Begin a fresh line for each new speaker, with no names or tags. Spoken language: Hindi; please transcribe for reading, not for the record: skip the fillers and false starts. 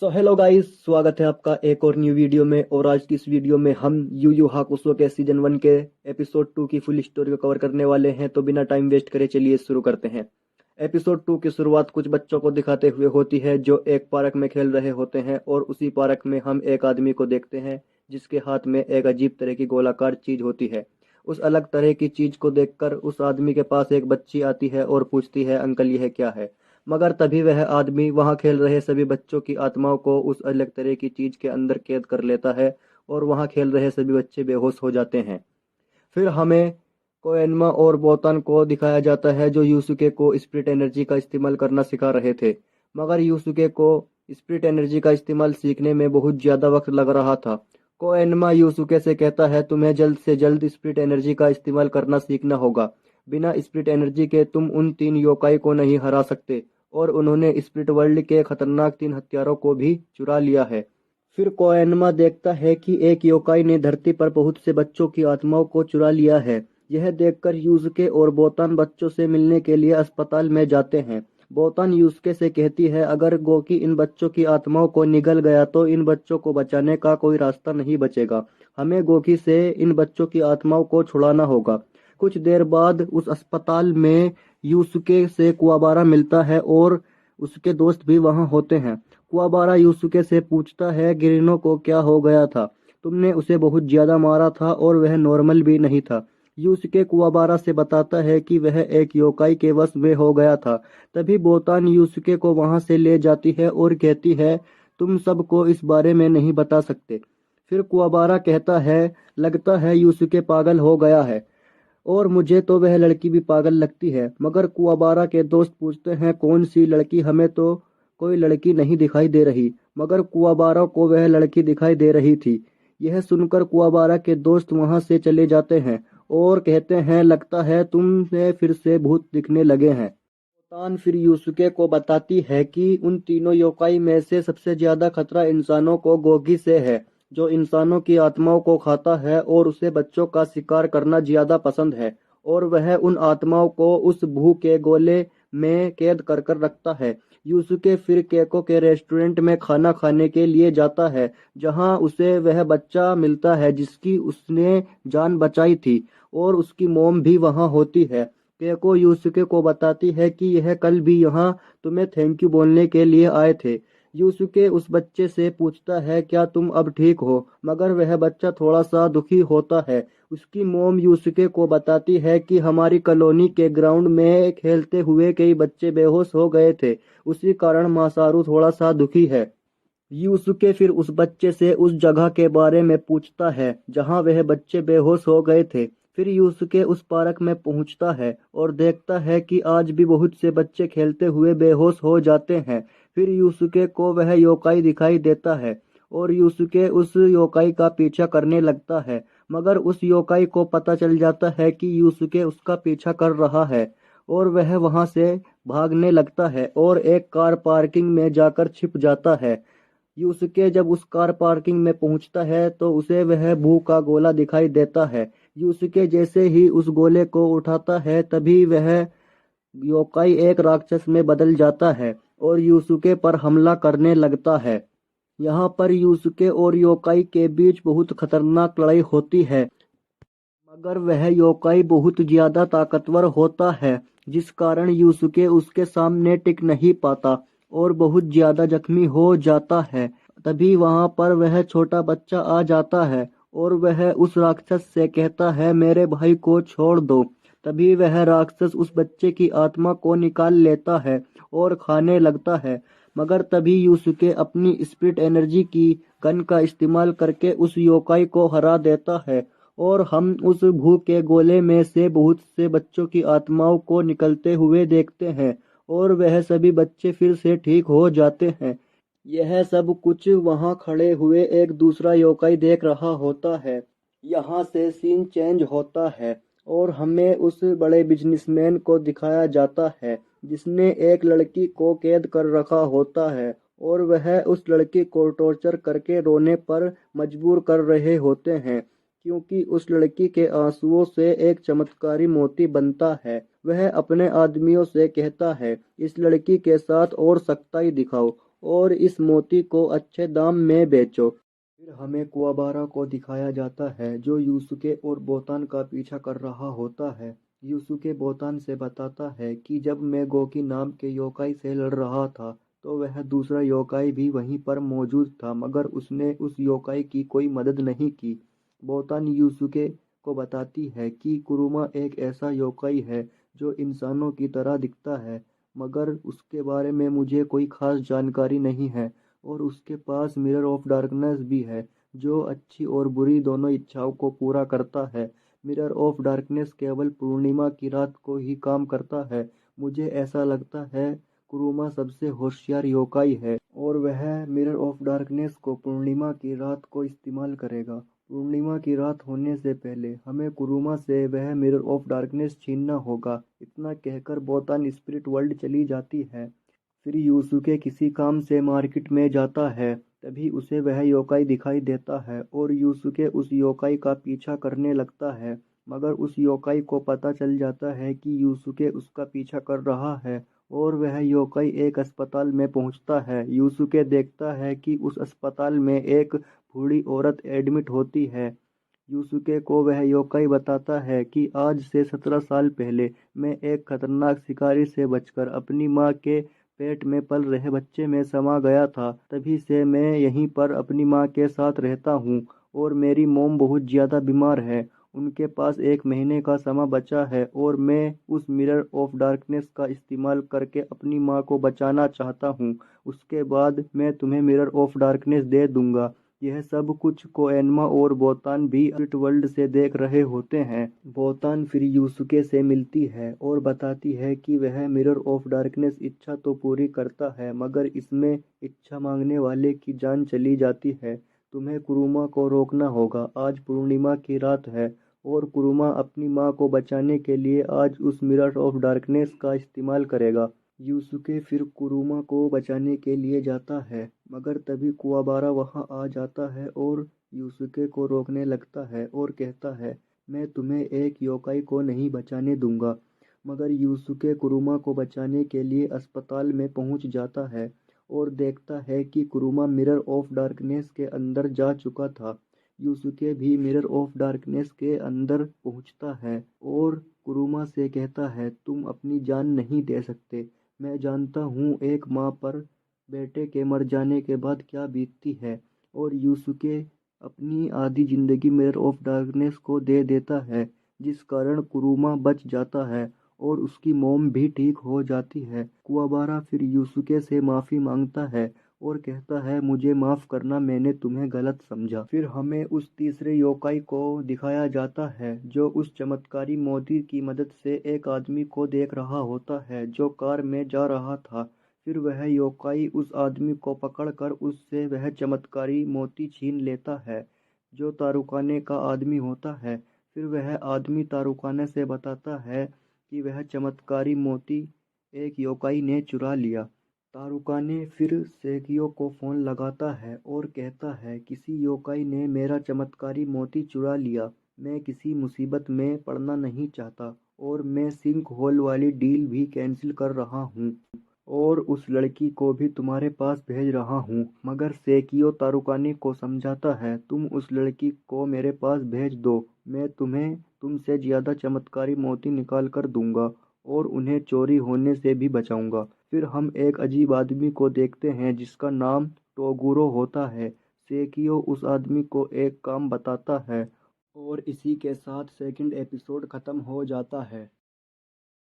हेलो गाइस, स्वागत है आपका एक और न्यू वीडियो में। और आज की इस वीडियो में हम यू यू हाकुसो के सीजन 1 के एपिसोड 2 की फुल स्टोरी को कवर करने वाले हैं। तो बिना टाइम वेस्ट करे चलिए शुरू करते हैं। एपिसोड 2 की शुरुआत कुछ बच्चों को दिखाते हुए होती है जो एक पार्क में खेल रहे होते हैं। और उसी पार्क में हम एक आदमी को देखते हैं जिसके हाथ में एक अजीब तरह की गोलाकार चीज होती है। उस अलग तरह की चीज को देखकर उस आदमी के पास एक बच्ची आती है और पूछती है, अंकल यह क्या है। मगर तभी वह आदमी वहां खेल रहे सभी बच्चों की आत्माओं को उस अलग तरह की चीज के अंदर कैद कर लेता है और वहां खेल रहे सभी बच्चे बेहोश हो जाते हैं। फिर हमें कोएनमा और बोतान को दिखाया जाता है जो यूसुके को स्पिरिट एनर्जी का इस्तेमाल करना सिखा रहे थे। मगर यूसुके को स्पिरिट एनर्जी का इस्तेमाल सीखने में बहुत ज्यादा वक्त लग रहा था। कोएनमा यूसुके से कहता है, तुम्हें जल्द से जल्द स्पिरिट एनर्जी का इस्तेमाल करना सीखना होगा। बिना स्पिरिट एनर्जी के तुम उन 3 योकाई को नहीं हरा सकते। और उन्होंने स्पिरिट वर्ल्ड के खतरनाक 3 हथियारों को भी चुरा लिया है। फिर कोएनमा देखता है कि एक योकाई ने धरती पर बहुत से बच्चों की आत्माओं को चुरा लिया है। यह देखकर यूसुके और बोतान बच्चों से मिलने के लिए अस्पताल में जाते हैं। बोतान यूसुके से कहती है, अगर गोकी इन बच्चों की आत्माओं को निगल गया तो इन बच्चों को बचाने का कोई रास्ता नहीं बचेगा। हमें गोकी से इन बच्चों की आत्माओं को छुड़ाना होगा। कुछ देर बाद उस अस्पताल में यूसुके से कुआबारा मिलता है और उसके दोस्त भी वहां होते हैं। कुआबारा यूसुके से पूछता है, गिरिनो को क्या हो गया था? तुमने उसे बहुत ज्यादा मारा था और वह नॉर्मल भी नहीं था। यूसुके कुआबारा से बताता है कि वह एक योकाई के वश में हो गया था। तभी बोतान यूसुके को वहां से ले जाती है और कहती है, तुम सबको इस बारे में नहीं बता सकते। फिर कुआबारा कहता है, लगता है यूसुके पागल हो गया है और मुझे तो वह लड़की भी पागल लगती है। मगर कुआबारा के दोस्त पूछते हैं, कौन सी लड़की? हमें तो कोई लड़की नहीं दिखाई दे रही। मगर कुआबारा को वह लड़की दिखाई दे रही थी। यह सुनकर कुआबारा के दोस्त वहां से चले जाते हैं और कहते हैं, लगता है तुमसे फिर से भूत दिखने लगे हैं। तान फिर यूसुके को बताती है कि उन तीनों योकाई में से सबसे ज्यादा खतरा इंसानों को गोगी से है, जो इंसानों की आत्माओं को खाता है और उसे बच्चों का शिकार करना ज्यादा पसंद है। और वह उन आत्माओं को उस भू के गोले में कैद कर कर रखता है। यूसुके फिर केको के रेस्टोरेंट में खाना खाने के लिए जाता है जहां उसे वह बच्चा मिलता है जिसकी उसने जान बचाई थी और उसकी मोम भी वहां होती है। केको यूसुके को बताती है कि यह कल भी यहाँ तुम्हें थैंक यू बोलने के लिए आए थे। यूसुके उस बच्चे से पूछता है, क्या तुम अब ठीक हो? मगर वह बच्चा थोड़ा सा दुखी होता है। उसकी मोम यूसुके को बताती है कि हमारी कॉलोनी के ग्राउंड में खेलते हुए कई बच्चे बेहोश हो गए थे, उसी कारण मासारू थोड़ा सा दुखी है। यूसुके फिर उस बच्चे से उस जगह के बारे में पूछता है जहां वह बच्चे बेहोश हो गए थे। फिर यूसुके उस पार्क में पहुंचता है और देखता है कि आज भी बहुत से बच्चे खेलते हुए बेहोश हो जाते हैं। फिर यूसुके को वह योकाई दिखाई देता है और यूसुके उस योकाई का पीछा करने लगता है। मगर उस योकाई को पता चल जाता है कि यूसुके उसका पीछा कर रहा है और वह वहां से भागने लगता है और एक कार पार्किंग में जाकर छिप जाता है। यूसुके जब उस कार पार्किंग में पहुंचता है तो उसे वह भू का गोला दिखाई देता है। यूसुके जैसे ही उस गोले को उठाता है तभी वह योकाई एक राक्षस में बदल जाता है और यूसुके पर हमला करने लगता है। यहाँ पर यूसुके और योकाई के बीच बहुत खतरनाक लड़ाई होती है। मगर वह योकाई बहुत ज्यादा ताकतवर होता है जिस कारण यूसुके उसके सामने टिक नहीं पाता और बहुत ज्यादा जख्मी हो जाता है। तभी वहां पर वह छोटा बच्चा आ जाता है और वह उस राक्षस से कहता है, मेरे भाई को छोड़ दो। तभी वह राक्षस उस बच्चे की आत्मा को निकाल लेता है और खाने लगता है। मगर तभी यूसुके अपनी स्पिरिट एनर्जी की गन का इस्तेमाल करके उस योकाई को हरा देता है और हम उस भू के गोले में से बहुत से बच्चों की आत्माओं को निकलते हुए देखते हैं और वह सभी बच्चे फिर से ठीक हो जाते हैं। यह सब कुछ वहां खड़े हुए एक दूसरा योकाई देख रहा होता है। यहाँ से सीन चेंज होता है और हमें उस बड़े बिजनेसमैन को दिखाया जाता है जिसने एक लड़की को कैद कर रखा होता है और वह उस लड़की को टॉर्चर करके रोने पर मजबूर कर रहे होते हैं क्योंकि उस लड़की के आंसुओं से एक चमत्कारी मोती बनता है। वह अपने आदमियों से कहता है, इस लड़की के साथ और सख्ताई दिखाओ और इस मोती को अच्छे दाम में बेचो। फिर हमें कुआबारा को दिखाया जाता है जो यूसुके और बोतान का पीछा कर रहा होता है। यूसुके बोतान से बताता है कि जब मैं गोकी नाम के योकाई से लड़ रहा था तो वह दूसरा योकाई भी वहीं पर मौजूद था, मगर उसने उस योकाई की कोई मदद नहीं की। बोतान यूसुके को बताती है कि कुरुमा एक ऐसा योकाई है जो इंसानों की तरह दिखता है, मगर उसके बारे में मुझे कोई खास जानकारी नहीं है। और उसके पास मिरर ऑफ डार्कनेस भी है जो अच्छी और बुरी दोनों इच्छाओं को पूरा करता है। मिरर ऑफ डार्कनेस केवल पूर्णिमा की रात को ही काम करता है। मुझे ऐसा लगता है कुरुमा सबसे होशियार योकाई है और वह मिरर ऑफ डार्कनेस को पूर्णिमा की रात को इस्तेमाल करेगा। पूर्णिमा की रात होने से पहले हमें कुरुमा से वह मिरर ऑफ डार्कनेस छीनना होगा। इतना कहकर बोतान स्पिरिट वर्ल्ड चली जाती है। फिर यूसुके किसी काम से मार्केट में जाता है, तभी उसे वह योकाई दिखाई देता है और यूसुके उस योकाई का पीछा करने लगता है। मगर उस योकाई को पता चल जाता है कि यूसुके उसका पीछा कर रहा है और वह योकाई एक अस्पताल में पहुंचता है। यूसुके देखता है कि उस अस्पताल में एक बूढ़ी औरत एडमिट होती है। यूसुके को वह योकाई बताता है कि आज से 17 साल पहले मैं एक खतरनाक शिकारी से बचकर अपनी माँ के पेट में पल रहे बच्चे में समा गया था। तभी से मैं यहीं पर अपनी माँ के साथ रहता हूँ और मेरी मोम बहुत ज़्यादा बीमार है। उनके पास 1 महीने का समय बचा है और मैं उस मिरर ऑफ डार्कनेस का इस्तेमाल करके अपनी माँ को बचाना चाहता हूँ। उसके बाद मैं तुम्हें मिरर ऑफ डार्कनेस दे दूंगा। यह सब कुछ कोएनमा और बोतान भी स्पिरिट वर्ल्ड से देख रहे होते हैं। बोतान फिर यूसुके से मिलती है और बताती है कि वह मिरर ऑफ डार्कनेस इच्छा तो पूरी करता है, मगर इसमें इच्छा मांगने वाले की जान चली जाती है। तुम्हें कुरुमा को रोकना होगा। आज पूर्णिमा की रात है और कुरुमा अपनी माँ को बचाने के लिए आज उस मिरर ऑफ डार्कनेस का इस्तेमाल करेगा। यूसुके फिर कुरुमा को बचाने के लिए जाता है, मगर तभी कुआबारा वहां आ जाता है और यूसुके को रोकने लगता है और कहता है, मैं तुम्हें एक योकाई को नहीं बचाने दूंगा। मगर यूसुके कुरुमा को बचाने के लिए अस्पताल में पहुंच जाता है और देखता है कि कुरुमा मिरर ऑफ डार्कनेस के अंदर जा चुका था। यूसुके भी मिरर ऑफ डार्कनेस के अंदर पहुंचता है और कुरुमा से कहता है, तुम अपनी जान नहीं दे सकते। मैं जानता हूँ एक माँ पर बेटे के मर जाने के बाद क्या बीतती है। और यूसुके अपनी आधी जिंदगी मिरर ऑफ डार्कनेस को दे देता है, जिस कारण कुरुमा बच जाता है और उसकी मोम भी ठीक हो जाती है। कुआबारा फिर यूसुके से माफ़ी मांगता है और कहता है, मुझे माफ़ करना, मैंने तुम्हें गलत समझा। फिर हमें उस तीसरे योकाई को दिखाया जाता है जो उस चमत्कारी मोती की मदद से एक आदमी को देख रहा होता है जो कार में जा रहा था। फिर वह योकाई उस आदमी को पकड़कर उससे वह चमत्कारी मोती छीन लेता है जो तारुकाने का आदमी होता है। फिर वह आदमी तारुकाने से बताता है कि वह चमत्कारी मोती एक योकाई ने चुरा लिया। तारुकाने फिर सेकियो को फोन लगाता है और कहता है, किसी योकाई ने मेरा चमत्कारी मोती चुरा लिया। मैं किसी मुसीबत में पड़ना नहीं चाहता और मैं सिंक होल वाली डील भी कैंसिल कर रहा हूँ और उस लड़की को भी तुम्हारे पास भेज रहा हूँ। मगर सेकियो तारुकाने को समझाता है, तुम उस लड़की को मेरे पास भेज दो, मैं तुम्हें तुमसे ज़्यादा चमत्कारी मोती निकाल कर दूंगा और उन्हें चोरी होने से भी बचाऊंगा। फिर हम एक अजीब आदमी को देखते हैं जिसका नाम टोगुरो होता है। सेकियो उस आदमी को एक काम बताता है और इसी के साथ सेकंड एपिसोड ख़त्म हो जाता है।